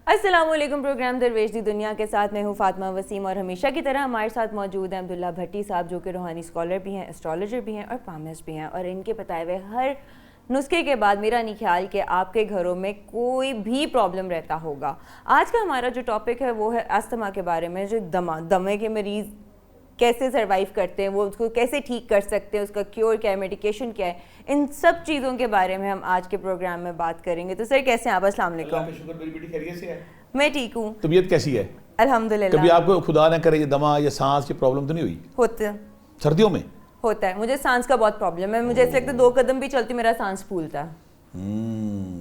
السلام علیکم. پروگرام درویش دی دنیا کے ساتھ میں ہوں فاطمہ وسیم, اور ہمیشہ کی طرح ہمارے ساتھ موجود ہیں عبداللہ بھٹی صاحب, جو کہ روحانی اسکالر بھی ہیں, اسٹرالوجر بھی ہیں اور پامسٹ بھی ہیں. اور ان کے بتائے ہوئے ہر نسخے کے بعد میرا نہیں خیال کہ آپ کے گھروں میں کوئی بھی پرابلم رہتا ہوگا. آج کا ہمارا جو ٹاپک ہے وہ ہے استھما کے بارے میں. جو دمے کے مریض کیسے سروائیو کرتے ہیں, وہ اس کو کیسے ٹھیک کر سکتے ہیں, اس کا کیور کیا ہے, میڈیکیشن کیا ہے, ان سب چیزوں کے بارے میں ہم آج کے پروگرام میں بات کریں گے. تو سر کیسے ہیں آپ؟ السلام علیکم. اللہ کا شکر, میری بیٹی خیریت سے ہے. میں ٹھیک ہوں. طبیعت کیسی ہے؟ الحمدللہ. کبھی آپ کو خدا نہ کرے یہ دمہ یا سانس کی پرابلم تو نہیں ہوئی؟ ہوتا سردیوں میں ہوتا ہے. مجھے سانس کا بہت پرابلم ہے. مجھے ایسا لگتا ہے 2 قدم بھی چلتی میرا سانس پھولتا ہے.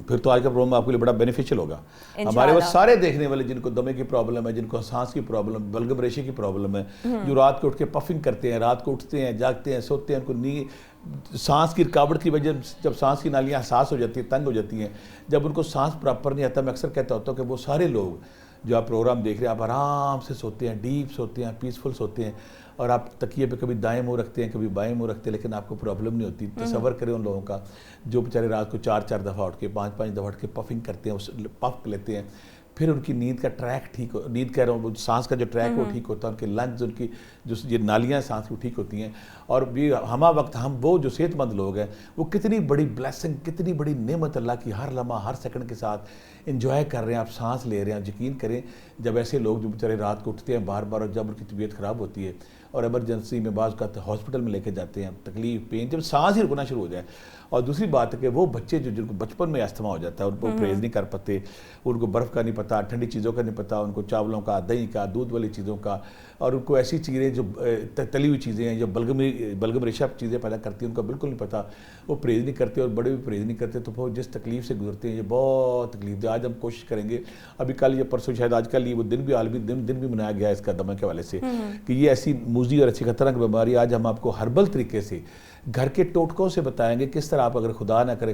پھر تو آج کا پروگرام آپ کے لیے بڑا بینیفیشل ہوگا. ہمارے وہ سارے دیکھنے والے جن کو دمے کی پرابلم ہے, جن کو سانس کی پرابلم, بلغم ریشے کی پرابلم ہے, جو رات کو اٹھ کے پفنگ کرتے ہیں, رات کو اٹھتے ہیں, جاگتے ہیں, سوتے ہیں, ان کو نیند سانس کی رکاوٹ کی وجہ, جب سانس کی نالیاں حساس ہو جاتی ہیں, تنگ ہو جاتی ہیں, جب ان کو سانس پراپر نہیں آتا, میں اکثر کہتا ہوتا ہوں کہ وہ سارے لوگ جو آپ پروگرام دیکھ رہے ہیں, آپ آرام سے سوتے ہیں, ڈیپ سوتے ہیں, پیسفل سوتے ہیں, اور آپ تکیے پہ کبھی دائیں منہ رکھتے ہیں, کبھی بائیں منہ رکھتے ہیں, لیکن آپ کو پرابلم نہیں ہوتی. تصور کریں ان لوگوں کا جو بیچارے رات کو 4 دفعہ اٹھ کے 5 دفعہ اٹھ کے پفنگ کرتے ہیں, پف لیتے ہیں, پھر ان کی نیند کا ٹریک ٹھیک ہو, نیند کہہ رہا ہوں, سانس کا جو ٹریک وہ ٹھیک ہوتا ہے, ان کے لنگز, ان کی جو یہ نالیاں سانس کی ٹھیک ہوتی ہیں. اور یہ ہمہ وقت ہم وہ جو صحت مند لوگ ہیں, وہ کتنی بڑی بلیسنگ, کتنی بڑی نعمت اللہ کی ہر لمحہ ہر سیکنڈ کے ساتھ انجوائے کر رہے ہیں. آپ سانس لے رہے ہیں. یقین کریں جب ایسے لوگ جو بیچارے رات کو اٹھتے ہیں بار بار, اور جب ان کی طبیعت خراب ہوتی ہے اور ایمرجنسی میں بعض کا ہاسپٹل میں لے کے جاتے ہیں, تکلیف, پین, جب سانس ہی رکنا شروع ہو جائے. اور دوسری بات ہے کہ وہ بچے جن کو بچپن میں استھما ہو جاتا ہے, ان کو پرہیز نہیں کر پاتے, ان کو برف کا نہیں پتہ, ٹھنڈی چیزوں کا نہیں پتہ, ان کو چاولوں کا, دہی کا, دودھ والی چیزوں کا, اور ان کو ایسی چیزیں جو تلی ہوئی چیزیں ہیں جو بلغم ریشہ چیزیں پیدا کرتی ہیں, ان کا بالکل نہیں پتہ, وہ پرہیز نہیں کرتے, اور بڑے بھی پرہیز نہیں کرتے, تو وہ جس تکلیف سے گزرتے ہیں یہ بہت تکلیف ہے. آج ہم کوشش کریں گے, ابھی کل یا پرسوں شاید, آج کل یہ وہ دن بھی عالمی دن بھی منایا گیا ہے اس کا دمے کے حوالے سے, کہ یہ ایسی موذی اور اچھی خطرناک بیماری, آج ہم آپ کو ہربل طریقے سے گھر کے ٹوٹکوں سے بتائیں گے کس طرح آپ, اگر خدا نہ کرے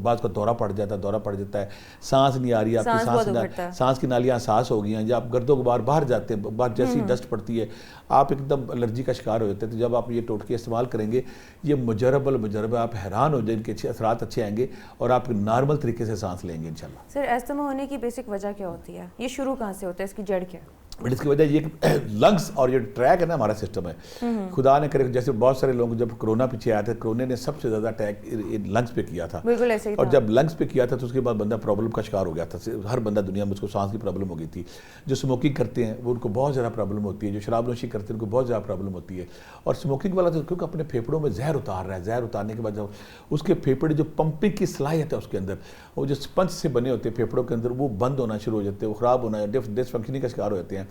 بعض کا دورہ پڑ جاتا ہے, سانس نہیں آ رہی ہے, آپ کی سانس کی نالیاں حساس ہو گئی ہیں, یا آپ گرد و غبار باہر جاتے ہیں, باہر جیسی ڈسٹ پڑتی ہے آپ ایک دم الرجی کا شکار ہو جاتے ہیں. تو جب آپ یہ ٹوٹکے استعمال کریں گے, یہ مجرب ہے, آپ حیران ہو جائیں, ان کے اچھے اثرات اچھے آئیں گے, اور آپ نارمل طریقے سے سانس لیں گے انشاءاللہ. سر استھما ہونے کی بیسک وجہ کیا ہوتی ہے؟ یہ شروع کہاں سے ہوتا ہے, اس کی جڑ کیا ہے؟ بٹ اس کی وجہ یہ کہ لنگس اور یہ ٹریک ہے نا ہمارا سسٹم ہے, خدا نے کرے, جیسے بہت سارے لوگ جب کرونا پیچھے آیا تھا, کرونے نے سب سے زیادہ اٹیک لنگس پہ کیا تھا, بالکل ایسے ہی, اور جب لنگس پہ کیا تھا تو اس کے بعد بندہ پرابلم کا شکار ہو گیا تھا. ہر بندہ دنیا میں اس کو سانس کی پرابلم ہو گئی تھی. جو اسموکنگ کرتے ہیں وہ ان کو بہت زیادہ پرابلم ہوتی ہے, جو شراب نوشی کرتے ہیں ان کو بہت زیادہ پرابلم ہوتی ہے. اور اسموکنگ والا تو کیونکہ اپنے پھیپڑوں میں زہر اتار رہا ہے, زہر اتارنے کے بعد جب اس کے پھیپڑے جو پمپنگ کی صلاحیت ہے اس کے اندر, وہ جو اسپنج سے بنے ہوتے ہیں پھیپڑوں کے اندر, وہ بند ہونا شروع ہو جاتے ہیں, وہ خراب ہونا, ڈس فنکشننگ کا شکار ہو جاتے ہیں.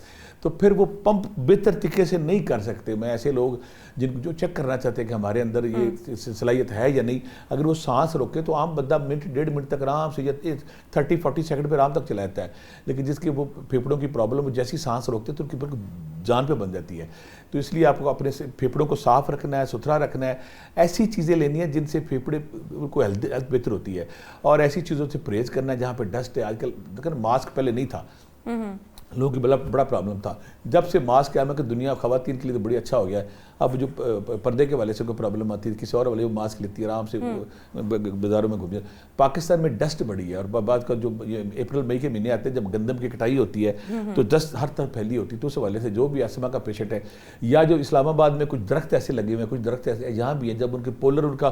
تو پھر وہ پمپ بہتر طریقے سے نہیں کر سکتے. میں ایسے لوگ جن جو چیک کرنا چاہتے ہیں کہ ہمارے اندر یہ صلاحیت ہے یا نہیں, اگر وہ سانس روکے تو عام بندہ منٹ 1.5 منٹ تک آرام سے, 30-40 سیکنڈ پہ آرام تک چلاتا ہے. لیکن جس کے وہ پھیپڑوں کی پرابلم, وہ جیسی سانس روکتے تو ان کی بالکل جان پہ بن جاتی ہے. تو اس لیے آپ کو اپنے پھیپڑوں کو صاف رکھنا ہے, ستھرا رکھنا ہے, ایسی چیزیں لینی ہیں جن سے پھیپڑے کو ہیلتھ بہتر ہوتی ہے, اور ایسی چیزوں سے پرہیز کرنا ہے جہاں پہ ڈسٹ ہے. آج کل دیکھیں ماسک پہلے نہیں تھا, لوگوں کی بڑا پرابلم تھا. جب سے ماسک آیا, میں کہ دنیا خواتین کے لیے تو بڑی اچھا ہو گیا ہے. اب جو پردے کے والے سے کوئی پرابلم آتی ہے, کسی اور والے وہ ماسک لیتی ہے, آرام سے بازاروں میں گھوم جائے. پاکستان میں ڈسٹ بڑی ہے, اور بعد کا جو اپریل مئی کے مہینے آتے ہیں جب گندم کی کٹائی ہوتی ہے تو ڈسٹ ہر طرف پھیلی ہوتی ہے. تو اس حوالے سے جو بھی استھما کا پیشنٹ ہے, یا جو اسلام آباد میں کچھ درخت ایسے لگے ہوئے ہیں, کچھ درخت ایسے یہاں بھی ہیں, جب ان کے پولر ان کا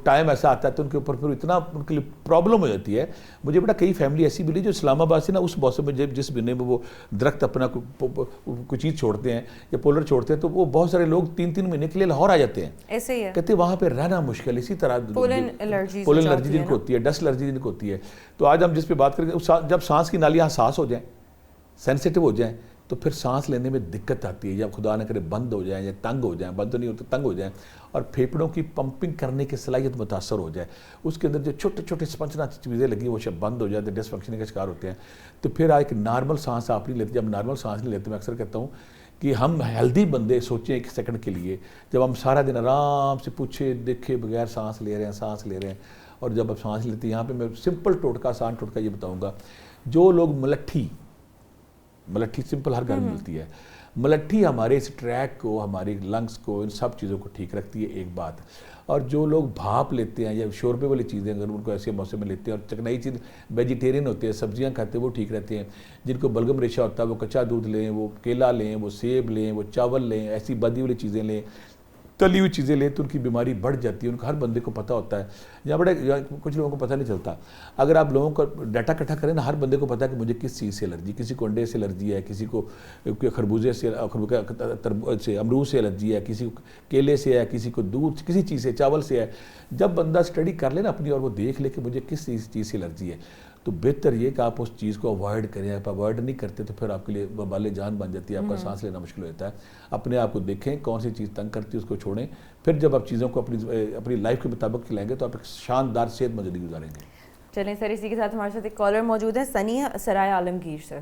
ٹائم ایسا آتا ہے تو ان کے اوپر پھر اتنا ان کے لیے پرابلم ہو جاتی ہے. مجھے بڑا کئی فیملی ایسی ملی جو اسلام آباد سے نا اس موسم میں جس مہینے میں وہ درخت اپنا کوئی چیز چھوڑتے ہیں یا پولر چھوڑتے ہیں, تو وہ بہت سارے لوگ 3 مہینے کے لیے لاہور آ جاتے ہیں. ایسے ہی ہے, کہتے ہیں وہاں پہ رہنا مشکل. اسی طرح پولن الرجی جن کو ہوتی ہے, ڈسٹ الرجی جن کو ہوتی ہے. تو آج ہم جس پہ بات کریں گے, جب سانس کی نالیاں حساس ہو جائیں, سینسیٹیو ہو جائیں, تو پھر سانس لینے میں دقت آتی ہے. جب خدا نہ کرے بند ہو جائیں یا تنگ ہو جائیں, بند تو نہیں ہوتے, تنگ ہو جائیں, اور پھیپڑوں کی پمپنگ کرنے کی صلاحیت متاثر ہو جائے, اس کے اندر جو چھوٹے چھوٹے اسپنجنا چیزیں لگی وہ شب بند ہو جاتے, ڈس فنکشننگ کا شکار ہوتے ہیں. تو پھر ایک نارمل سانس آپ نہیں لیتے. جب نارمل سانس نہیں لیتے, میں اکثر کہتا ہوں کہ ہم ہیلدی بندے سوچیں 1 سیکنڈ کے لیے, جب ہم سارا دن آرام سے پوچھے دیکھے بغیر سانس لے رہے ہیں, اور جب آپ سانس لیتے ہیں, یہاں پہ میں سمپل ٹوٹکا, آسان ٹوٹکا یہ بتاؤں گا. جو لوگ ملٹھی سمپل ہر گھر میں ملتی ہے, ملٹھی ہمارے اس ٹریک کو, ہماری لنگس کو, ان سب چیزوں کو ٹھیک رکھتی ہے, ایک بات. اور جو لوگ بھاپ لیتے ہیں یا شوربے والی چیزیں اگر ان کو ایسے موسم میں لیتے ہیں, اور چکنائی چیز ویجیٹیرین ہوتے ہیں, سبزیاں کھاتے ہیں, وہ ٹھیک رہتے ہیں. جن کو بلغم ریشہ ہوتا ہے وہ کچا دودھ لیں, وہ کیلا لیں, وہ سیب لیں, وہ چاول لیں, ایسی بدی والی چیزیں لیں, تلی ہوئی چیزیں لیں, تو ان کی بیماری بڑھ جاتی ہے. ان کو ہر بندے کو پتہ ہوتا ہے, یا کچھ لوگوں کو پتہ نہیں چلتا. اگر آپ لوگوں کا ڈیٹا اکٹھا کریں نا, ہر بندے کو پتہ ہے کہ مجھے کس چیز سے الرجی, کسی کو انڈے سے الرجی ہے, کسی کو خربوزے سے, امرود سے الرجی ہے, کسی کو کیلے سے ہے, کسی کو دودھ کسی چیز سے, چاول سے ہے. جب بندہ اسٹڈی کر لے نا اپنی اور وہ دیکھ لے کہ مجھے کس چیز سے الرجی ہے, تو بہتر یہ کہ آپ اس چیز کو اوائڈ کریں. آپ اوائڈ نہیں کرتے تو پھر آپ کے لیے وبال جان بن جاتی ہے, آپ کا سانس لینا مشکل ہو جاتا ہے. اپنے آپ کو دیکھیں کون سی چیز تنگ کرتی ہے, اس کو چھوڑیں. پھر جب آپ چیزوں کو اپنی لائف کے مطابق کھلائیں گے تو آپ ایک شاندار صحت مند زندگی گزاریں گے. چلیں سر, اسی کے ساتھ ہمارے ساتھ ایک کالر موجود ہے, سنی سرائے عالمگیر سے.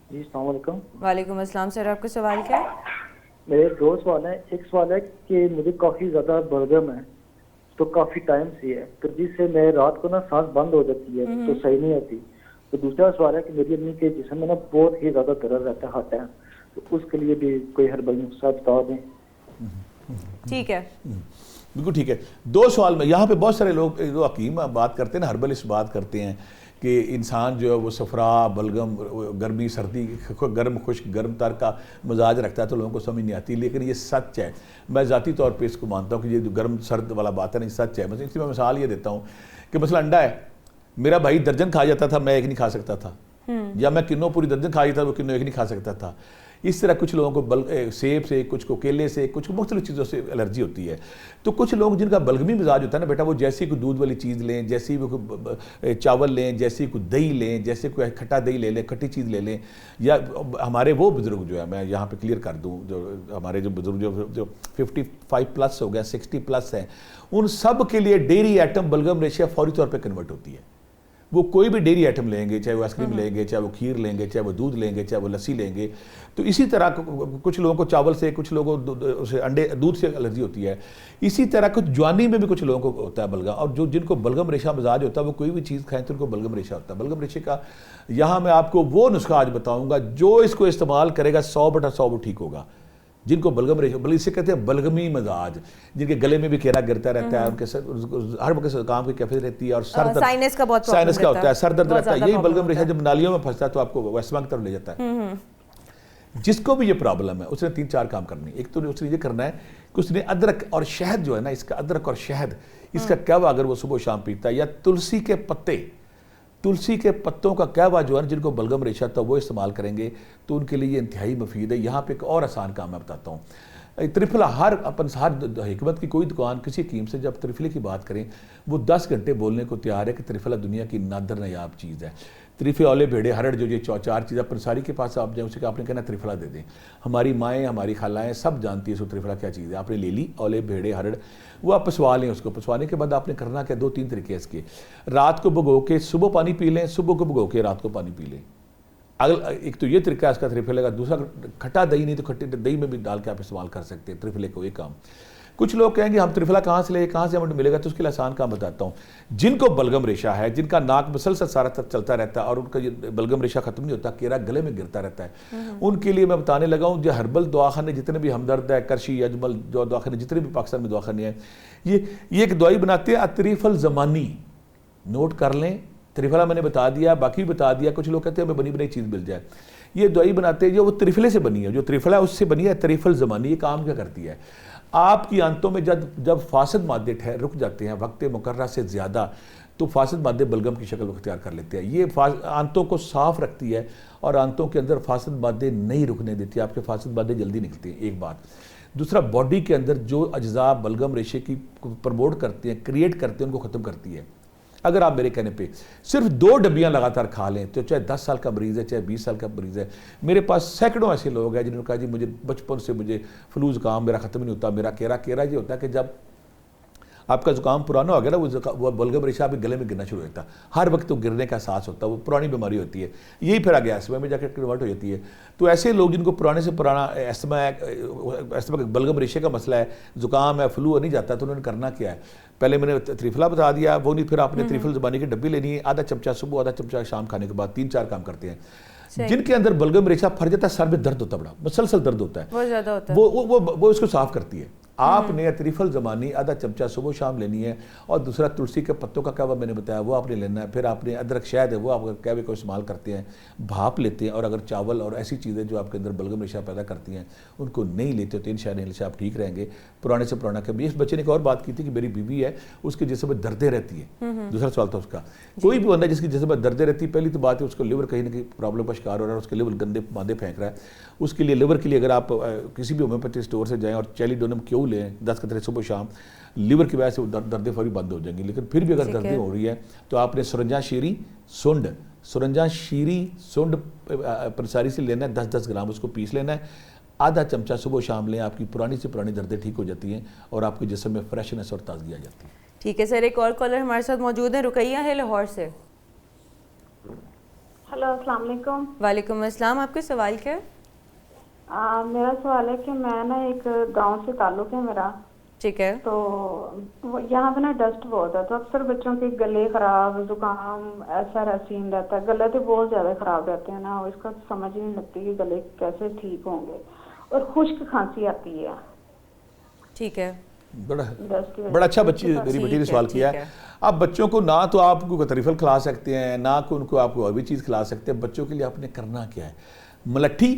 جی السلام علیکم. وعلیکم السلام سر, آپ کا سوال کیا ہے؟ میرے دو سوال ہیں. ایک سوال ہے کہ مجھے کافی زیادہ بلغم ہے تو کافی ٹائم سے ہے, تو جس سے میں رات کو نا سانس بند ہو جاتی ہے تو صحیح نہیں ہوتی. تو دوسرا سوال ہے کہ میری امی کے جسم میں نا بہت ہی زیادہ درد رہتا ہے ہر ٹائم, تو اس کے لیے بھی کوئی ہربل نسخہ بتا دیں. ٹھیک ہے, بالکل ٹھیک ہے. دو سوال میں یہاں پہ بہت سارے لوگ جو حکیم بات کرتے ہیں نا, ہربل اس بات کرتے ہیں کہ انسان جو ہے وہ صفرا, بلغم, گرمی, سردی, گرم خشک, گرم تر کا مزاج رکھتا ہے, تو لوگوں کو سمجھ نہیں آتی. لیکن یہ سچ ہے, میں ذاتی طور پہ اس کو مانتا ہوں کہ یہ جو گرم سرد والا بات ہے نا, یہ سچ ہے. مثلا اس میں مثال یہ دیتا ہوں کہ مثلا انڈا ہے, میرا بھائی درجن کھا جاتا تھا, میں ایک نہیں کھا سکتا تھا, یا میں کنوں پوری درجن کھا جاتا تھا, وہ کنوں ایک نہیں کھا سکتا تھا. اس طرح کچھ لوگوں کو سیب سے, کچھ کو کیلے سے, کچھ کو مختلف چیزوں سے الرجی ہوتی ہے. تو کچھ لوگ جن کا بلغمی مزاج ہوتا ہے نا بیٹا, وہ جیسی کوئی دودھ والی چیز لیں, جیسی کوئی چاول لیں, جیسی کوئی دہی لیں, جیسے کوئی کھٹا دہی لے لیں, کھٹی چیز لے لیں. یا ہمارے وہ بزرگ جو ہے, میں یہاں پہ کلیئر کر دوں, جو ہمارے جو بزرگ جو 55 پلس ہو گیا, 60 پلس ہیں, ان سب کے لیے ڈیری ایٹم بلغم ریشہ فوری طور پہ کنورٹ ہوتی ہے. وہ کوئی بھی ڈیری آئٹم لیں گے, چاہے وہ آئس کریم لیں گے, چاہے وہ کھیر لیں گے, چاہے وہ دودھ لیں گے, چاہے وہ لسی لیں گے. تو اسی طرح کچھ لوگوں کو چاول سے, کچھ لوگوں کو انڈے دودھ سے الرجی ہوتی ہے. اسی طرح کچھ جوانی میں بھی کچھ لوگوں کو ہوتا ہے بلغم, اور جن کو بلغم ریشہ مزاج ہوتا ہے وہ کوئی بھی چیز کھائیں تو ان کو بلغم ریشہ ہوتا ہے. بلغم ریشے کا یہاں میں آپ کو وہ نسخہ آج بتاؤں گا, جو اس کو استعمال کرے گا 100/100 وہ ٹھیک ہوگا. جن کو بلغم ریشہ, بلکہ اسے کہتے ہیں بلغمی مزاج, جن کے گلے میں بھی کیرا گرتا رہتا ہے, ان کے ہر وقت کام کی کیفیت رہتی ہے, اور سر درد, سائنس کا بہت سائنس کا ہوتا ہے, سر درد رہتا ہے. یہی بلغم ریشہ جب نالیوں میں پھنستا ہے تو آپ کو ویسما کی طرف لے جاتا ہے. جس کو بھی یہ پرابلم ہے اس نے 3-4 کام کرنی. ایک تو اس نے یہ کرنا ہے کہ اس نے ادرک اور شہد جو ہے نا, اس کا ادرک اور شہد, اس کا قہوہ اگر وہ صبح و شام پیتا ہے, یا تلسی کے پتے, تلسی کے پتوں کا قہوہ جو ہے جن کو بلغم ریشہ تھا وہ استعمال کریں گے تو ان کے لیے یہ انتہائی مفید ہے. یہاں پہ ایک اور آسان کام میں بتاتا ہوں. ترفلا, ہر حکمت کی کوئی دکان کسی حکیم سے جب ترفلے کی بات کریں وہ 10 گھنٹے بولنے کو تیار ہے کہ ترفلا دنیا کی نادر نیاب چیز ہے. ترفے اولے بھیڑے ہرڑ جو یہ 4 چیزیں پنساری کے پاس آپ جائیں, اسے کہ آپ نے کہنا ترفلا دے دیں. ہماری مائیں, ہماری خالائیں سب جانتی ہیں اس کو ترفلا کیا چیز ہے. آپ نے لے لی اولے بھیڑے ہرڑ, وہ آپ پسوا لیں. اس کو پسوانے کے بعد آپ نے کرنا کیا, 2-3 طریقے اس کے. رات کو بھگو کے صبح پانی پی لیں, صبح کو بھگو کے رات کو پانی پی لیں. ایک تو یہ طریقہ ہے اس کا ترفلے کا. دوسرا, کھٹا دہی نہیں تو کھٹی دہی میں بھی ڈال کے آپ استعمال کر سکتے ہیں ترفلے کو. یہ کام کچھ لوگ کہیں گے ہم ترفلا کہاں سے لے, کہاں سے ہمیں ملے گا, تو اس کے لیے آسان کام بتاتا ہوں. جن کو بلغم ریشہ ہے, جن کا ناک مسلسل سارا تک چلتا رہتا ہے اور ان کا یہ بلغم ریشہ ختم نہیں ہوتا, کیرا گلے میں گرتا رہتا ہے, ان کے لیے میں بتانے لگا ہوں جو ہربل دواخانے جتنے بھی ہمدرد ہے, کرشی, اجمل جو دواخانے جتنے بھی پاکستان میں دواخانے ہیں, یہ ایک دوائی بناتے ہیں اطریف الزمانی. نوٹ کر لیں, ترفلا میں نے بتا دیا, باقی بھی بتا دیا. کچھ لوگ کہتے ہیں ہمیں بنی بنائی چیز مل جائے. یہ دوائی بناتے ہیں جو وہ ترفلے سے بنی ہے, جو ترفلا اس سے بنی ہے اطریف الزمانی. یہ کام کیا کرتی ہے, آپ کی آنتوں میں جب فاسد مادے رک جاتے ہیں وقت مقررہ سے زیادہ, تو فاسد مادے بلغم کی شکل اختیار کر لیتے ہیں. یہ آنتوں کو صاف رکھتی ہے اور آنتوں کے اندر فاسد مادے نہیں رکنے دیتی. آپ کے فاسد مادے جلدی نکلتے ہیں, ایک بات. دوسرا, باڈی کے اندر جو اجزاء بلغم ریشے کی پروموٹ کرتے ہیں, کریٹ کرتے ہیں, ان کو ختم کرتی ہے. اگر آپ میرے کہنے پہ صرف 2 ڈبیاں لگاتار کھا لیں, تو چاہے 10 سال کا مریض ہے, چاہے 20 سال کا مریض ہے. میرے پاس سینکڑوں ایسے لوگ ہیں جنہوں نے کہا جی مجھے بچپن سے مجھے فلو زکام میرا ختم نہیں ہوتا. میرا کیرا یہ ہوتا ہے کہ جب آپ کا زکام پرانا ہو گیا نا, وہ بلغم ریشہ آپ کے گلے میں گرنا شروع ہوتا ہے. ہر وقت وہ گرنے کا احساس ہوتا ہے, وہ پرانی بیماری ہوتی ہے. یہی پھر آگے ایسما میں جا کے کنورٹ ہو جاتی ہے. تو ایسے لوگ جن کو پرانے سے پرانا ایسما بلغم ریشے کا مسئلہ ہے, زکام ہے, فلو نہیں جاتا, تو انہوں نے کرنا کیا ہے, پہلے میں نے ترفلا بتا دیا, وہ نہیں, پھر آپ نے ترفل زبانی کی ڈبی لینی ہے, آدھا چمچہ صبح, آدھا چمچہ شام کھانے کے بعد. 3-4 کام کرتے ہیں. جن کے اندر بلغم ریشہ پھر جاتا ہے سر میں درد ہوتا ہے, بڑا مسلسل درد ہوتا ہے, بہت زیادہ ہوتا ہے, وہ اس کو صاف کرتی ہے. آپ نے عطریف الزمانی آدھا چمچہ صبح شام لینی ہے, اور دوسرا تلسی کے پتوں کا قہوہ میں نے بتایا وہ آپ نے لینا ہے. پھر آپ نے ادرک شہد ہے وہ آپ قہوے کو استعمال کرتے ہیں, بھاپ لیتے ہیں, اور اگر چاول اور ایسی چیزیں جو آپ کے اندر بلغم ریشہ پیدا کرتی ہیں ان کو نہیں لیتے تو انشاءاللہ آپ ٹھیک رہیں گے. پرانے سے پرانا کہ اس بچے نے ایک اور بات کی تھی کہ میری بیوی ہے اس کے جسم میں دردیں رہتی ہیں, دوسرا سوال تھا اس کا. کوئی بھی بندہ جس کی جسم میں دردیں رہتی ہے, پہلی تو بات ہے اس کو لیور کہیں نہ کہیں پرابلم کا شکار ہو رہا ہے, اس کے لیور گندے مادے پھینک رہا ہے. اس کے لیے لیور کے لیے اگر آپ کسی بھی ہومیوپیتھی اسٹور سے جائیں اور چیلیڈونم کیوں لیں 10 قطرے صبح شام, لیور کی وجہ سے دردیں فوری بند ہو جائیں گی. لیکن پھر بھی اگر دردیں ہو رہی ہے تو آپ نے سرنجا شیری سونڈ پنساری سے لینا ہے, 10-10 گرام اس کو پیس لینا ہے, آدھا چمچہ صبح شام لیں, آپ کی پرانی سے پرانی دردیں ٹھیک ہو جاتی ہیں اور آپ کے جسم میں فریشنس اور تازگی آ جاتی ہے. ٹھیک ہے سر, ایک اور کالر ہمارے ساتھ موجود ہیں, رقیہ ہے لاہور سے. ہلو السلام علیکم. وعلیکم السلام, آپ کے سوال کیا ہے؟ میرا سوال ہے کہ میں نا ایک گاؤں سے تعلق ہے میرا, ٹھیک ہے, تو یہاں پہ نا ڈسٹ بہت ہے, تو اکثر بچوں کے گلے خراب, زکام, ایسا رسین رہتا ہے, گلے تو بہت زیادہ خراب رہتے ہیں نا, اور اس کا سمجھ ہی نہیں لگتی کہ گلے کیسے ٹھیک ہوں گے, اور خشک کھانسی آتی ہے. ٹھیک ہے, بڑا اچھا بچی میری بیٹی نے سوال کیا ہے. اب بچوں کو نہ تو آپ کو تریفل کھلا سکتے ہیں, نہ ان کو آپ کو اور بھی چیز کھلا سکتے ہیں. بچوں کے لیے آپ نے کرنا کیا ہے, ملٹھی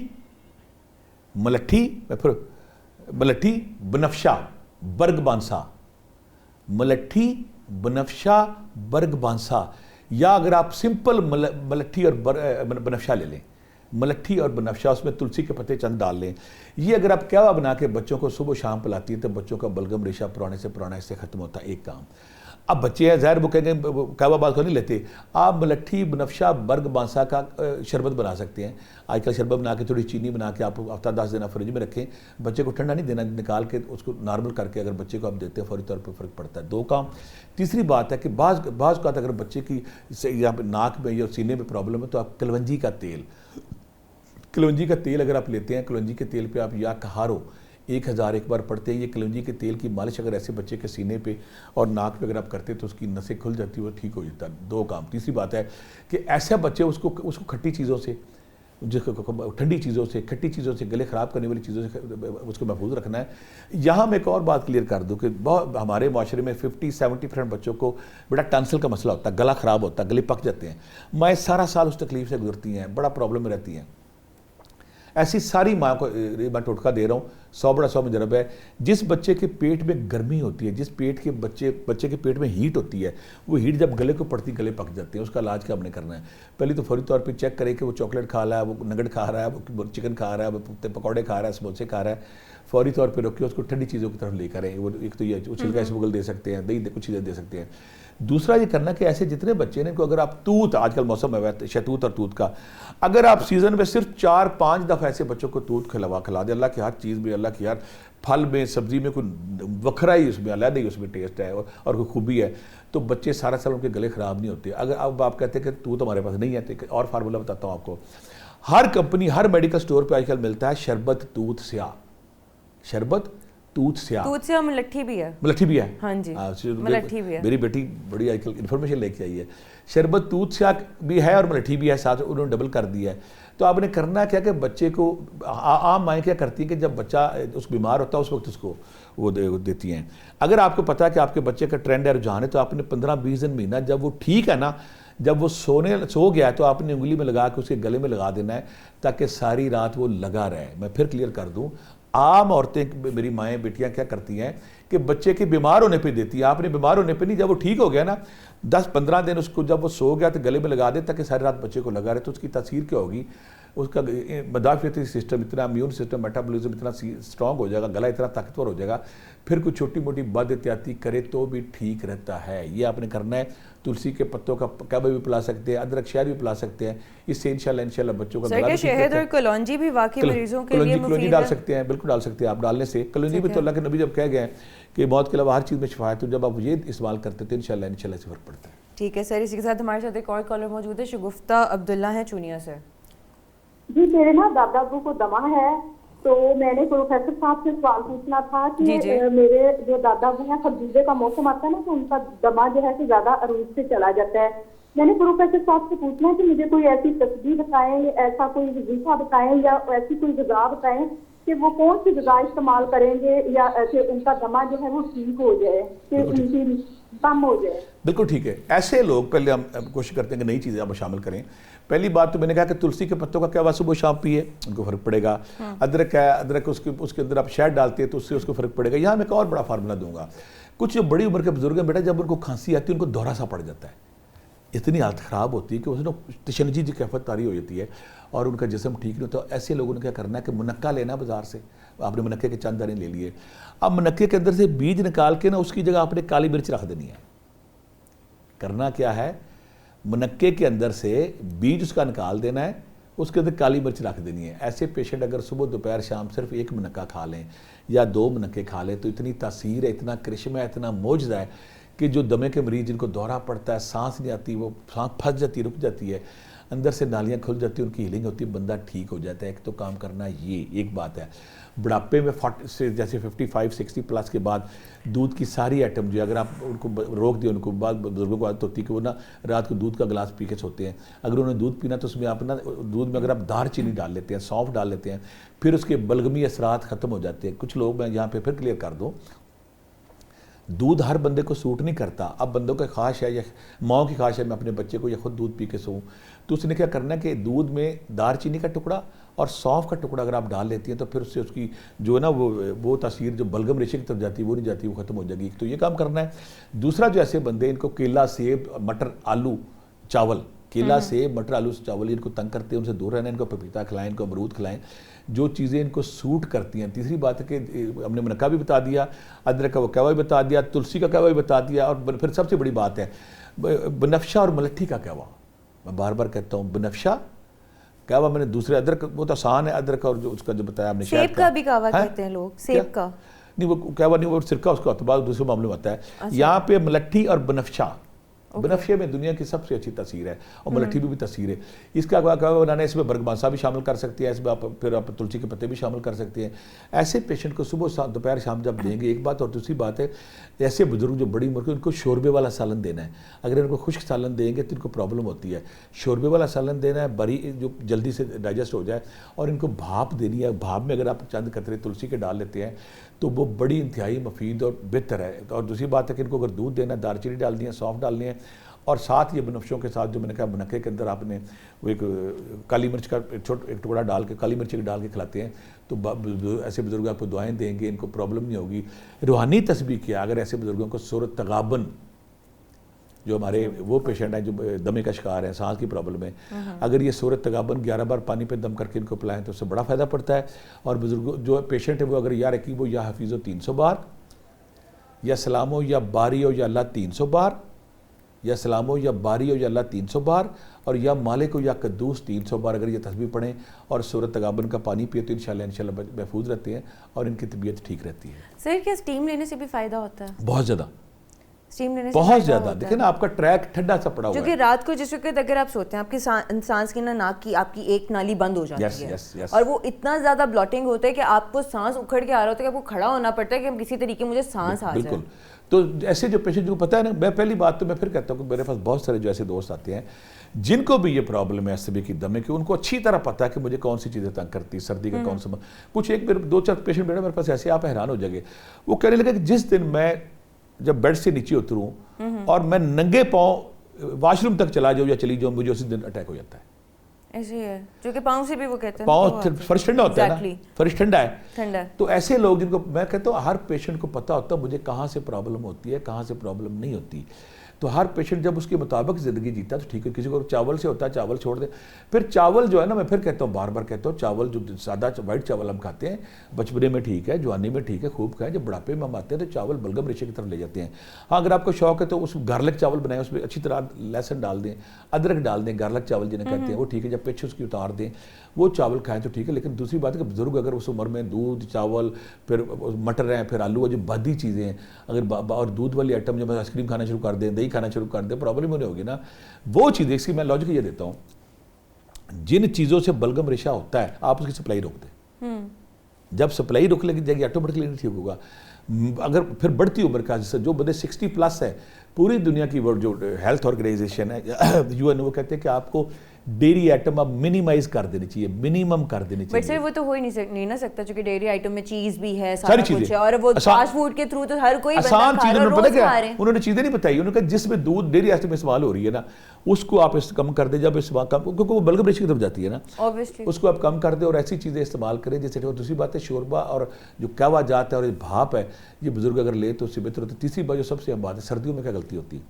بنفشہ برگ بانسا, ملٹھی بنفشہ برگ بانسا, یا اگر آپ سمپل ملٹھی اور بنفشہ لے لیں, ملٹھی اور بنفشہ, اس میں تلسی کے پتے چند ڈال لیں. یہ اگر آپ قہوہ بنا کے بچوں کو صبح شام پلاتی ہیں تو بچوں کا بلغم ریشہ پرانے سے پرانا اس سے ختم ہوتا ہے. ایک کام. اب بچے ہیں ظاہر وہ کہیں گے قہوہ بات کو نہیں لیتے, آپ ملٹھی بنفشہ برگ بانسا کا شربت بنا سکتے ہیں. آج کل شربت بنا کے تھوڑی چینی بنا کے آپ ہفتہ 10 دن فریج میں رکھیں, بچے کو ٹھنڈا نہیں دینا, نکال کے اس کو نارمل کر کے اگر بچے کو آپ دیتے ہیں فوری طور پر فرق پڑتا ہے. 2 کام. تیسری بات ہے کہ بعض اوقات اگر بچے کی یہاں پہ ناک میں یا سینے میں پرابلم ہے تو آپ کلونجی کا تیل اگر آپ لیتے ہیں, کلونجی کے تیل پہ آپ یا کہارو 1000 ایک بار پڑھتے ہیں. یہ کلونجی کے تیل کی مالش اگر ایسے بچے کے سینے پہ اور ناک پہ اگر آپ کرتے ہیں تو اس کی نسیں کھل جاتی ہے, وہ ٹھیک ہو جاتا ہے. 2 کام. تیسری بات ہے کہ ایسے بچے اس کو کھٹی چیزوں سے, ٹھنڈی چیزوں سے, کھٹی چیزوں سے, گلے خراب کرنے والی چیزوں سے اس کو محفوظ رکھنا ہے. یہاں میں ایک اور بات کلیئر کر دوں کہ ہمارے معاشرے میں 50-70% بچوں کو بڑا ٹانسل کا مسئلہ ہوتا ہے, گلا خراب ہوتا ہے, گلے پک جاتے ہیں. مائیں سارا سال اس تکلیف سے گزرتی ہیں, بڑا پرابلم میں رہتی ہیں. ایسی ساری ماں کو میں ٹوٹکا دے رہا ہوں, 100 بڑا 100 مجرب ہے. جس بچے کے پیٹ میں گرمی ہوتی ہے, جس بچے کے پیٹ میں ہیٹ ہوتی ہے, وہ ہیٹ جب گلے کو پڑتی گلے پک جاتے ہیں. اس کا علاج کیا ہم نے کرنا ہے, پہلے تو فوری طور پہ چیک کریں کہ وہ چاکلیٹ کھا رہا ہے, وہ نگڑ کھا رہا ہے, وہ چکن کھا رہا ہے, وہ پکوڑے کھا رہا ہے, سموسے کھا رہا ہے. فوری طور پہ روکے, اس کو ٹھنڈی چیزوں کی طرف لے کریں. وہ ایک تو یہ چھلکا اسموگل دے سکتے ہیں, دہی کچھ چیزیں دے سکتے ہیں. دوسرا یہ کرنا کہ ایسے جتنے بچے ہیں ان کو اگر آپ توت, آج کل موسم ہے شہتوت اور توت کا, اگر آپ سیزن میں صرف 4-5 دفعہ ایسے بچوں کو توت کھلا دیں, اللہ کی ہر چیز میں, اللہ کی ہر پھل میں, سبزی میں کوئی وکھرا ہی اس میں علیحدہ ہی اس میں ٹیسٹ ہے اور کوئی خوبی ہے, تو بچے سارا سال ان کے گلے خراب نہیں ہوتے. اگر اب آپ کہتے ہیں کہ توت ہمارے پاس نہیں ہے, تو اور فارمولہ بتاتا ہوں آپ کو. ہر کمپنی, ہر میڈیکل سٹور پہ آج کل ملتا ہے شربت توت سیاہ, شربت توت سیاہ ملٹھی بھی ہے. ملٹھی بھی ہے, ہاں جی, ملٹھی بھی ہے. میری بیٹی بڑی آج کل انفارمیشن لے کے آئی ہے. شربت توت سیاہ بھی ہے اور ملٹھی بھی ہے, ساتھ انہوں نے ڈبل کر دیا ہے. تو آپ نے کرنا کیا کہ بچے کو, عام مائیں کیا کرتی ہیں کہ جب بچہ اس بیمار ہوتا ہے اس وقت اس کو وہ دیتی ہیں. اگر آپ کو پتا ہے کہ آپ کے بچے کا ٹرینڈ ہے, رجحان ہے, تو آپ نے 15-20 دن مہینہ جب وہ ٹھیک ہے نا, جب وہ سو گیا ہے تو آپ نے انگلی میں لگا کے اس کے گلے میں لگا دینا ہے تاکہ ساری رات وہ لگا رہے. میں پھر کلیئر کر دوں, عام عورتیں, میری مائیں بیٹیاں کیا کرتی ہیں کہ بچے کے بیمار ہونے پہ دیتی ہیں. آپ نے بیمار ہونے پہ نہیں, جب وہ ٹھیک ہو گیا نا 10-15 دن اس کو جب وہ سو گیا تو گلے میں لگا دے تاکہ ساری رات بچے کو لگا رہے. تو اس کی تاثیر کیا ہوگی, اس کا مدافعتی سسٹم اتنا, امیون سسٹم, میٹابولزم اتنا سٹرونگ ہو جائے گا, گلا اتنا طاقتور ہو جائے گا, پھر کوئی چھوٹی موٹی بد احتیاطی کرے تو بھی ٹھیک رہتا ہے. یہ آپ نے کرنا ہے. تلسی کے پتوں کا قہوہ بھی پلا سکتے ہیں, ادرک شہد بھی پلا سکتے ہیں. اس سے انشاءاللہ بچوں کا گلا بھی ٹھیک رہتا ہے. شہد اور کلونجی بھی واقعی مریضوں کے لیے مفید ہے. ڈال سکتے ہیں, بالکل ڈال سکتے ہیں آپ. ڈالنے سے کلونجی بھی تو اللہ کے نبی جب کہہ گئے ہیں کہ موت کے علاوہ ہر چیز میں شفا ہے, تو جب آپ یہ استعمال کرتے ہیں تو انشاءاللہ سے فرق پڑتا ہے. ٹھیک ہے سر, اسی کے ساتھ ہمارے ساتھ ایک اور کالر موجود ہے, شگفتہ عبداللہ ہیں چونیا سے. جی میرے نا دادا ابو کو دمہ ہے, تو میں نے پروفیسر صاحب سے سوال پوچھنا تھا کہ میرے جو دادا ابو ہیں, خربوزے کا موسم آتا ہے نا, تو ان کا دمہ جو ہے کہ زیادہ عروج سے چلا جاتا ہے, میں نے پروفیسر صاحب سے پوچھنا ہے کہ مجھے کوئی ایسی تصویر بتائیں, ایسا کوئی وظیفہ بتائیں یا ایسی کوئی غذا بتائیں کہ وہ کون سی غذا استعمال کریں گے یا کہ ان کا دمہ جو ہے وہ ٹھیک ہو جائے, کہ ان کی کم ہو جائے. بالکل ٹھیک ہے. ایسے لوگ پہلے ہم کوشش کرتے ہیں کہ نئی چیزیں آپ شامل کریں. پہلی بات تو میں نے کہا کہ تلسی کے پتوں کا کیا ہوا, صبح شام پیے, ان کو فرق پڑے گا. ادرک ہے, ادرک اس کے اندر آپ شہد ڈالتے ہیں تو اس سے اس کو فرق پڑے گا. یہاں میں ایک اور بڑا فارمولہ دوں گا. کچھ جو بڑی عمر کے بزرگ ہیں بیٹا, جب ان کو کھانسی آتی ہے ان کو دورہ سا پڑ جاتا ہے, اتنی حالت خراب ہوتی ہے کہ اس نے تشنجی کی کیفیت طاری ہو جاتی ہے اور ان کا جسم ٹھیک نہیں ہوتا. ایسے لوگوں نے کیا کرنا ہے کہ منقع لینا بازار سے. آپ نے منقے کے چند دانے لے لیے, اب منقے کے اندر سے بیج نکال کے نا اس کی جگہ آپ نے کالی مرچ رکھ دینی ہے. کرنا کیا ہے, منقے کے اندر سے بیج اس کا نکال دینا ہے, اس کے اندر کالی مرچ رکھ دینی ہے. ایسے پیشنٹ اگر صبح دوپہر شام صرف ایک منقع کھا لیں یا 2 منقے کھا لیں تو اتنی تاثیر ہے, اتنا کرشمہ ہے, اتنا معجزہ ہے کہ جو دمے کے مریض جن کو دورہ پڑتا ہے, سانس نہیں آتی, وہ سانس پھنس جاتی, رک جاتی ہے, اندر سے نالیاں کھل جاتی ہیں, ان کی ہیلنگ ہوتی ہے, بندہ ٹھیک ہو جاتا ہے. ایک تو کام کرنا یہ ایک بات ہے. بڑھاپے میں 40 سے جیسے 55-60 پلس کے بعد دودھ کی ساری آئٹم جو ہے اگر آپ ان کو روک دیں, ان کو بعد بزرگوں کو عادت ہوتی ہے کہ وہ نا رات کو دودھ کا گلاس پی کے سوتے ہیں. اگر انہوں نے دودھ پینا تو اس میں آپ نا دودھ میں اگر آپ دار چینی ڈال لیتے ہیں, سونف ڈال لیتے ہیں, پھر اس کے بلغمی اثرات ختم ہو جاتے ہیں. کچھ لوگ, میں یہاں پہ پھر کلیئر کر دوں, دودھ ہر بندے کو سوٹ نہیں کرتا. اب بندوں کا خواہش ہے یا ماں کی خواہش ہے میں اپنے بچے کو یا خود دودھ پی کے سوؤں, تو اس نے کیا کرنا ہے کہ دودھ میں دار چینی کا ٹکڑا اور سونف کا ٹکڑا اگر آپ ڈال لیتی ہیں تو پھر اس سے اس کی جو ہے نا وہ تاثیر جو بلغم ریشے کی طرف جاتی ہے وہ نہیں جاتی, وہ ختم ہو جائے گی. تو یہ کام کرنا ہے. دوسرا جو ایسے بندے ان کو کیلا, سیب, مٹر, آلو, چاول, کیلا, سیب, مٹر, آلو, چاول, ان کو تنگ کرتے ہیں, ان سے دور رہنا ہے. ان کو پپیتا کھلائیں, ان کو امرود کھلائیں, جو چیزیں ان کو سوٹ کرتی ہیں. تیسری بات ہے کہ ہم نے منقع بھی بتا دیا, ادرک کا وہ قہوہ بھی بتا دیا, تلسی کا قہوہ بھی بتا دیا, اور پھر سب سے بڑی بات ہے بنفشہ اور ملٹھی کا قہوہ. میں بار بار کہتا ہوں بنفشہ قہوہ, میں نے دوسرے ادرک بہت آسان ہے, ادرک اور جو اس کا جو بتایا آپ نے سیب کا بھی قہوہ کہتے ہیں لوگ, سیب کا نہیں, وہ قہوہ نہیں, وہ سرکہ اس کا ہوتا ہے, بعض دوسرے معاملے میں ہوتا ہے. یہاں پہ ملٹھی اور بنفشہ, بنفشے میں دنیا کی سب سے اچھی تاثیر ہے اور ملٹھی بھی تاثیر ہے. اس کا قہوہ بنانے اس میں برگماسا بھی شامل کر سکتے ہیں, اس میں پھر آپ تلسی کے پتے بھی شامل کر سکتے ہیں. ایسے پیشنٹ کو صبح دوپہر شام جب دیں گے, ایک بات. اور دوسری بات ہے ایسے بزرگ جو بڑی عمر کے, ان کو شوربے والا سالن دینا ہے. اگر ان کو خشک سالن دیں گے تو ان کو پرابلم ہوتی ہے. شوربے والا سالن دینا ہے, بری جو جلدی سے ڈائجسٹ ہو جائے, اور ان کو بھاپ دینی ہے. بھاپ میں اگر آپ چند قطرے تلسی کے ڈال لیتے ہیں تو وہ بڑی انتہائی مفید اور بہتر ہے. اور دوسری بات ہے کہ ان کو اگر دودھ دینا ہے, دار چینی ڈالنی ہے, سونف ڈالنی ہے, اور ساتھ یہ بنفشوں کے ساتھ جو میں نے کہا منقے کے اندر آپ نے وہ ایک کالی مرچ کا ایک ٹکڑا ڈال کے, کالی مرچ ڈال کے کھلاتے ہیں, تو ایسے بزرگ آپ کو دعائیں دیں گے, ان کو پرابلم نہیں ہوگی. روحانی تسبیح کیا, اگر ایسے بزرگوں کو سورۃ تغابن, جو ہمارے وہ پیشنٹ ہیں جو دمے کا شکار ہیں, سانس کی پرابلم ہے, اگر یہ سورۃ تغابن 11 بار پانی پہ دم کر کے ان کو پلائیں تو اس سے بڑا فائدہ پڑتا ہے. اور بزرگوں جو پیشنٹ ہے وہ اگر یا رقیب ہو یا حفیظ ہو 300 بار, یا سلام ہو یا باری ہو یا اللہ 300 بار, یا سلام ہو یا باری ہو یا اللہ 300 بار, اور یا مالک ہو یا قدوس 300 بار اگر یہ تسبیح پڑھیں اور سورۃ تغابن کا پانی پیے تو انشاءاللہ محفوظ رہتے ہیں اور ان کی طبیعت ٹھیک رہتی ہے. سر کیا اسٹیم لینے سے بھی فائدہ ہوتا ہے؟ بہت زیادہ, اسٹیم لینے سے بہت زیادہ. دیکھیں نا آپ کا ٹریک ٹھنڈا سا پڑا ہوا ہے, جو کہ رات کو جس وقت اگر آپ سوتے ہیں آپ کی سانس کی ناک کی آپ کی ایک نالی بند ہو جاتی ہے, اور وہ اتنا زیادہ بلاٹنگ ہوتا ہے کہ آپ کو سانس اکھڑ کے آ رہا ہوتا ہے کہ آپ کو کھڑا ہونا پڑتا ہے کہ کسی طریقے مجھے سانس آ جائے. بالکل. تو ایسے جو پیشنٹ جن کو پتہ ہے نا, میں پہلی بات تو میں پھر کہتا ہوں کہ میرے پاس بہت سارے جو ایسے دوست آتے ہیں جن کو بھی یہ پرابلم ہے ایسے بھی کی دمے کی, ان کو اچھی طرح پتہ ہے کہ مجھے کون سی چیزیں تنگ کرتی, سردی کا کون سا. کچھ ایک 2-4 پیشنٹ بیٹھے میرے پاس ایسے, آپ حیران ہو جائیں گے. وہ کہنے لگے کہ جس دن میں جب بیڈ سے نیچے اتروں اور میں ننگے پاؤں واش روم تک چلا جاؤں یا چلی جاؤں, مجھے اسی دن اٹیک ہو جاتا ہے. ایسے ہے, جو کہ پاؤں سے بھی وہ کہتے ہیں پاؤں فرش ٹھنڈا ہوتا ہے نا, فرش ٹھنڈا ہے. تو ایسے لوگ جن کو میں کہتا ہوں ہر پیشنٹ کو پتہ ہوتا ہے مجھے کہاں سے پرابلم ہوتی ہے, کہاں سے پرابلم نہیں ہوتی. تو ہر پیشنٹ جب اس کے مطابق زندگی جیتا تو ٹھیک ہے. کسی کو چاول سے ہوتا ہے چاول چھوڑ دے. پھر چاول جو ہے نا, میں پھر کہتا ہوں, بار بار کہتا ہوں, چاول جو سادہ وائٹ چاول ہم کھاتے ہیں بچپنے میں ٹھیک ہے, جوانی میں ٹھیک ہے, خوب کھائیں. جب بڑھاپے میں ہم آتے ہیں تو چاول بلغم ریشے کی طرف لے جاتے ہیں. ہاں اگر آپ کو شوق ہے تو اس گارلک چاول بنائیں, اس میں اچھی طرح لہسن ڈال دیں, ادرک ڈال دیں, گارلک چاول جنہیں کہتے ہیں وہ ٹھیک ہے. جب پیچھے اس کی اتار دیں وہ چاول کھائیں تو ٹھیک ہے. لیکن دوسری بات ہے کہ بزرگ اگر اس عمر میں دودھ, چاول, پھر مٹر ہیں, پھر آلو, جو بادی چیزیں ہیں, اگر اور دودھ والی آئٹم جب آئس کریم کھانا شروع کر دیں, دہی کھانا شروع کر دیں, پرابلم ہونے ہوگی نا. وہ چیزیں, اس کی میں لاجک یہ دیتا ہوں, جن چیزوں سے بلغم ریشہ ہوتا ہے آپ اس کی سپلائی روک دیں. جب سپلائی روک لے گی جائے گی آٹومیٹکلی نہیں ٹھیک ہوگا. اگر پھر بڑھتی عمر کا, جو بندے 60 پلس ہے پوری دنیا کی وہ جو ہیلتھ آرگنائزیشن ہے UN وہ کہتے ہیں کہ آپ کو ڈیری آئٹم آپ منیمائز کر دینی چاہیے, منیمم کر دینی چاہیے. بٹ سر وہ تو ہو ہی نہیں نہ سکتا چونکہ ڈیری آئٹم میں چیز بھی ہے, سارا کچھ ہے, اور وہ فاسٹ فوڈ کے تھرو تو ہر کوئی بندہ آسان کھا رہا ہے, روز کھا رہے ہیں. انہوں نے چیزیں نہیں بتائی, انہوں نے کہا جس میں دودھ ڈیری آئٹم استعمال ہو رہی ہے نا اس کو آپ کم کر دیں, جب استعمال کم, کیونکہ وہ بلغم ریشی کی طرف جاتی ہے نا, اس کو آپ کم کر دیں اور ایسی چیزیں استعمال کریں جیسے. دوسری بات ہے شوربہ اور جو قہوہ جات ہے اور بھاپ ہے, یہ بزرگ اگر لے تو اس سے بہتر ہوتا ہے. تیسری بات جو سب سے اہم بات ہے, سردیوں میں کیا غلطی ہوتی ہے,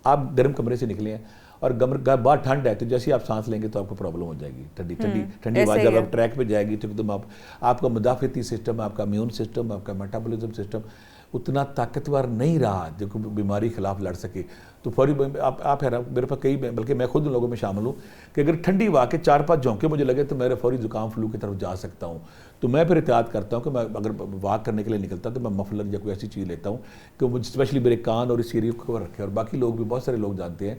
آپ گرم کمرے سے نکلے ہیں اور باہر ٹھنڈ ہے تو جیسے آپ سانس لیں گے تو آپ کو پرابلم ہو جائے گی, ٹھنڈی ہوا جب آپ ٹریک پہ جائے گی تو ایک دم آپ کا مدافعتی سسٹم, آپ کا امیون سسٹم, آپ کا میٹابولزم سسٹم اتنا طاقتور نہیں رہا جو کہ بیماری خلاف لڑ سکے. تو فوری آپ ہے نا, میرے پاس کئی, بلکہ میں خود ان لوگوں میں شامل ہوں کہ اگر ٹھنڈی ہوا کے 4-5 جھونکے مجھے لگے تو میرے فوری زکام فلو کی طرف جا سکتا ہوں. تو میں پھر احتیاط کرتا ہوں کہ میں اگر واک کرنے کے لیے نکلتا ہوں تو میں مفلر یا کوئی ایسی چیز لیتا ہوں کہ وہ اسپیشلی میرے کان اور اس ایریا کو کور رکھے. اور باقی لوگ بھی, بہت سارے لوگ جانتے ہیں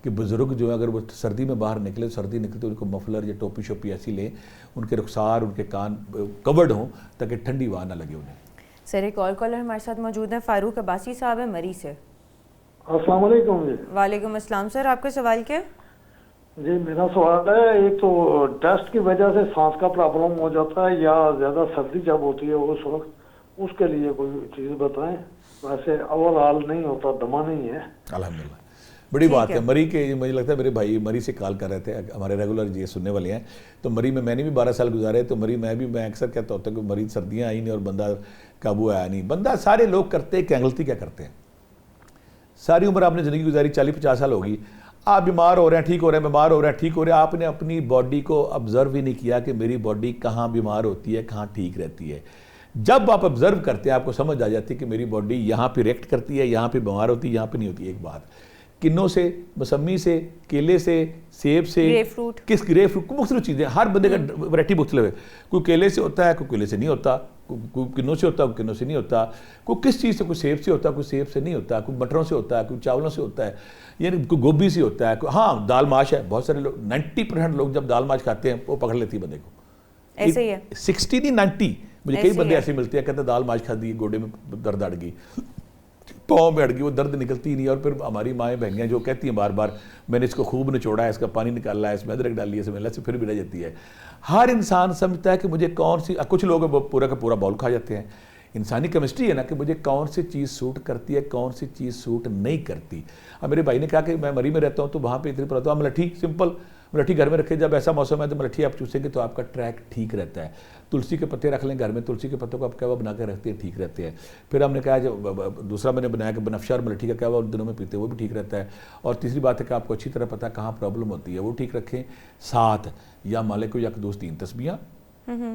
کہ بزرگ جو ہے اگر وہ سردی میں باہر نکلے, سردی نکلے تو ان کو مفلر یا ٹوپی شوپی ایسی لیں, ان کے رخسار, ان کے کان کورڈ ہوں تاکہ ٹھنڈی ہوا نہ لگے انہیں. سر ایک اور کالر ہمارے ساتھ موجود ہیں, فاروق عباسی صاحب ہیں مری سے. السلام علیکم. جی وعلیکم السلام. سر آپ کا سوال کیا؟ جی میرا سوال ہے, ایک تو ڈسٹ کی وجہ سے سانس کا پرابلم ہو جاتا ہے یا زیادہ سردی جب ہوتی ہے اس وقت, اس کے لیے کوئی چیز بتائیں. ویسے اوور آل نہیں ہوتا, دما نہیں ہے. الحمدللہ بڑی بات ہے. مری کے مجھے لگتا ہے میرے بھائی مری سے کال کر رہے تھے, ہمارے ریگولر یہ سننے والے ہیں. تو مری میں نے بھی 12 سال گزارے, تو مری میں اکثر کہتا ہوتا کہ مری سردیاں آئی نہیں اور بندہ قابو آیا نہیں. بندہ سارے لوگ کرتے ہیں, کیا غلطی کیا کرتے ہیں, ساری عمر آپ نے زندگی گزاری, 40-50 سال ہوگی, آپ بیمار ہو رہے ہیں, ٹھیک ہو رہے ہیں, بیمار ہو رہے ہیں, ٹھیک ہو رہے ہیں. آپ نے اپنی باڈی کو آبزرو ہی نہیں کیا کہ میری باڈی کہاں بیمار ہوتی ہے, کہاں ٹھیک رہتی ہے. جب آپ آبزرو کرتے ہیں آپ کو سمجھ آ جاتی ہے کہ میری باڈی یہاں پہ ریئیکٹ کرتی ہے, یہاں پہ بیمار ہوتی ہے, یہاں پہ نہیں ہوتی. ایک بات, کنوں سے, موسمی سے, کیلے سے, سیب سے, گرے فروٹ, مختلف چیزیں, ہر بندے کا ویرائٹی مختلف ہے. کوئی کیلے سے ہوتا ہے, کوئی کیلے سے نہیں ہوتا, کوئی کنوں سے ہوتا ہے, کوئی کنوں سے نہیں ہوتا, کوئی کس چیز سے, کوئی سیب سے ہوتا ہے, کوئی سیب سے نہیں ہوتا, کوئی مٹروں سے ہوتا ہے, کوئی چاولوں سے ہوتا ہے, یعنی کوئی گوبھی سے ہوتا ہے, ہاں دال ماش ہے. بہت سارے لوگ 90% لوگ جب دال ماش کھاتے ہیں وہ پکڑ لیتی ہے بندے کو. ایسے ہی ہے 60 نہیں 90. مجھے کئی بندے ایسے ملتے ہیں کہتے ہیں دال ماش کھا دی, گوڈے میں درد اڑ گئی, پاؤں میں اڑ گئی, وہ درد نکلتی نہیں. اور پھر ہماری مائیں بہنیں جو کہتی ہیں بار بار میں نے اس کو خوب نچوڑا ہے, اس کا پانی نکالا ہے, اس میں ادرک ڈالی ہے, اس میں اللہ سے پھر بھی رہ جاتی ہے. ہر انسان سمجھتا ہے کہ مجھے کون سی, کچھ لوگ پورا کا پورا باؤل کھا جاتے ہیں. انسانی کیمسٹری ہے نا کہ مجھے کون سی چیز سوٹ کرتی ہے, کون سی چیز سوٹ نہیں کرتی. اب میرے بھائی نے کہا کہ میں مری میں رہتا ہوں تو وہاں پہ اتنی پڑتا ہوں, ملٹھی سمپل, ملٹھی گھر میں رکھے, جب ایسا موسم ہے تو ملٹھی آپ چوسیں گے تو آپ کا ٹریک ٹھیک رہتا ہے. تلسی کے پتے رکھ لیں گھر میں, تلسی کے پتوں کو آپ قہوہ بنا کے رکھتے ہیں, ٹھیک رہتے ہیں. پھر ہم نے کہا جو دوسرا میں نے بنایا کہ بنفشہ اور ملٹھی کا قہوہ ان دنوں میں پیتے ہیں, وہ بھی ٹھیک رہتا ہے. اور تیسری بات ہے کہ آپ کو اچھی طرح پتہ کہاں پرابلم ہوتی ہے, وہ ٹھیک رکھیں. ساتھ یا مالک ہو یا قدوس 3 تسبیحاں,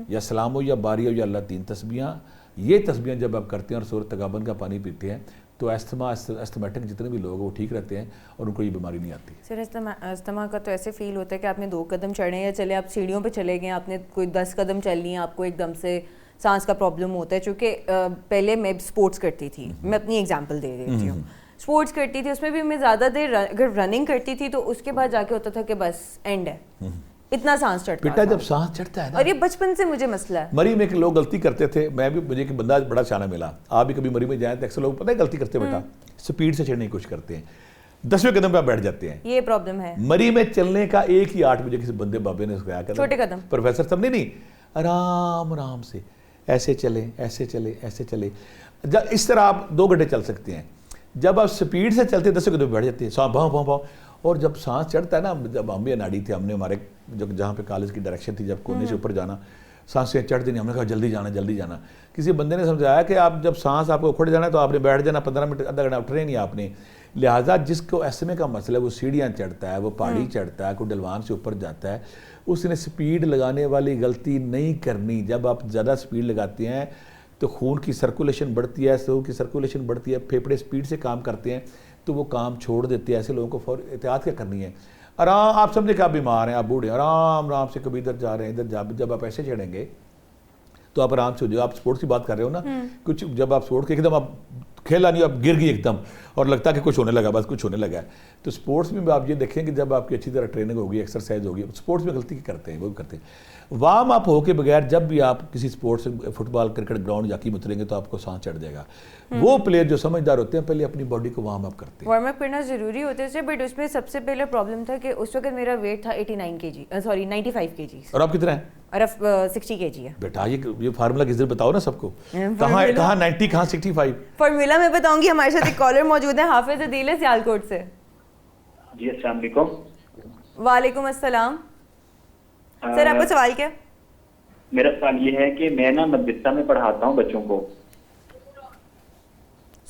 یا سلام ہو یا باری ہو یا اللہ 3 تسبیحاں. یہ تسبیحاں جب آپ کرتے ہیں اور سورۃ تغابن کا پانی پیتے ہیں تو استھمیٹک جتنے بھی لوگ ہیں وہ ٹھیک رہتے ہیں اور ان کو یہ بیماری نہیں آتی. سر استھما کا تو ایسے فیل ہوتا ہے کہ آپ نے 2 قدم چڑھے یا چلے, آپ سیڑھیوں پہ چلے گئے, آپ نے کوئی 10 قدم چل لیے, آپ کو ایک دم سے سانس کا پرابلم ہوتا ہے. چونکہ پہلے میں اسپورٹس کرتی تھی, میں اپنی ایگزامپل دے دیتی ہوں, اسپورٹس کرتی تھی, اس میں بھی میں زیادہ دیر اگر رننگ کرتی تھی تو اس کے بعد جا کے ہوتا تھا کہ بس اینڈ ہے, اتنا سانس چڑھتا بیٹا جب سانس چڑھتا ہے نا. اور یہ بچپن سے مجھے مسئلہ ہے. مری میں کہ لوگ غلطی کرتے تھے, میں بھی, مجھے ایک بندہ بڑا شانہ ملا, آپ بھی کبھی مری میں جائیں تو اکثر لوگ پتہ ہے غلطی کرتے, بیٹا سپیڈ سے چڑھنے کی کوشش کرتے ہیں, 10ویں قدم پہ آپ بیٹھ جاتے ہیں. یہ پرابلم ہے. مری میں چلنے کا ایک ہی 8 بجے کسی بندے بابے نے کہا کہ چھوٹے قدم, پروفیسر صاحب نہیں, آرام آرام سے ایسے چلیں, ایسے چلے, ایسے چلے. جب اس طرح آپ 2 گھنٹے چل سکتے ہیں. جب آپ سپیڈ سے چلتے ہیں 10ویں قدم پہ بیٹھ جاتے ہیں, سانس بھاؤ بھاؤ بھاؤ. اور جب سانس چڑھتا ہے نا, جب ہم بھی اناڑی تھے, ہم نے ہمارے جہاں پہ کالج کی ڈائریکشن تھی, جب کونے سے اوپر جانا, سانسیں چڑھ دینی, ہم نے کہا جلدی جانا جلدی جانا. کسی بندے نے سمجھایا کہ آپ جب سانس آپ کو اکھڑ جانا ہے تو آپ نے بیٹھ جانا, 15 منٹ آدھا گھنٹہ اٹھنے نہیں آپ نے. لہٰذا جس کو ایسمے کا مسئلہ ہے وہ سیڑھیاں چڑھتا ہے, وہ پہاڑی چڑھتا ہے, کوئی ڈلوان سے اوپر جاتا ہے, اس نے سپیڈ لگانے والی غلطی نہیں کرنی. جب آپ زیادہ سپیڈ لگاتے ہیں تو خون کی سرکولیشن بڑھتی ہے, سو کی سرکولیشن بڑھتی ہے, پھیپھڑے سپیڈ سے کام کرتے ہیں تو وہ کام چھوڑ دیتے ہیں. ایسے لوگوں کو فوراً احتیاط کیا کرنی ہے, آرام, آپ سمجھے کہ آپ بیمار ہیں, آپ بوڑھے ہیں, آرام آرام سے کبھی ادھر جا رہے ہیں ادھر جا, جب آپ ایسے چڑھیں گے تو آپ آرام سے ہو جائے. آپ سپورٹس کی بات کر رہے ہو نا, کچھ جب آپ سپورٹ کے ایک دم آپ کھیلا نہیں, اب گر گئی ایک دم اور لگتا ہے کہ کچھ ہونے لگا, بس کچھ ہونے لگا ہے. تو سپورٹس میں آپ یہ دیکھیں کہ جب آپ کی اچھی طرح ٹریننگ ہوگی, ایکسرسائز ہوگی, سپورٹس میں غلطی کرتے ہیں وہ بھی کرتے ہیں, وارم اپ ہو کے بغیر جب بھی آپ کسی sports football cricket ground جا کے اتریں گے تو آپ کو سانس چڑھ جائے گا. وہ پلیئر جو سمجھدار ہوتے ہیں پہلے اپنی باڈی کو وارم اپ کرتے ہیں. وارم اپ کرنا ضروری ہوتا ہے, بٹ اس میں سب سے پہلے پرابلم تھا کہ اس وقت میرا ویٹ تھا 89 kg, سوری 95 kg, اور آپ کتنا ہے؟ اور اب 60 kg ہے. بیٹا یہ فارمولا کس دن بتاؤ نا سب کو, کہاں 90 کہاں 65. فارمولا میں بتاؤں گی. ہمارے ساتھ ایک کالر موجود ہے, حافظ عدیل ہے سیالکوٹ سے. جی السلام علیکم. وعلیکم السلام. سر آپ کا سوال کیا؟ میرا سوال یہ ہے کہ میں نا مدرسہ میں پڑھاتا ہوں بچوں کو.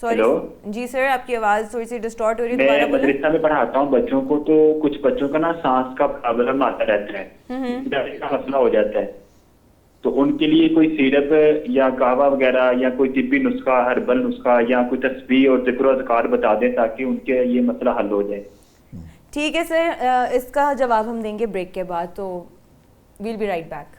سوری جی سر, آپ کی آواز تھوڑی سی ڈسٹارٹ ہو رہی ہے, میں مدرسہ میں پڑھاتا ہوں بچوں کو, تو کچھ بچوں کا نا سانس کا پرابلم آتا رہتا ہے, کا مسئلہ ہو جاتا ہے, تو ان کے لیے کوئی سیرپ یا قہوہ وغیرہ یا کوئی طبی نسخہ, ہربل نسخہ یا کوئی تسبیح اور ذکر و اذکار بتا دیں تاکہ ان کے یہ مسئلہ حل ہو جائے. ٹھیک ہے سر, اس کا جواب ہم دیں گے بریک کے بعد, تو ویل بی رائٹ بیک.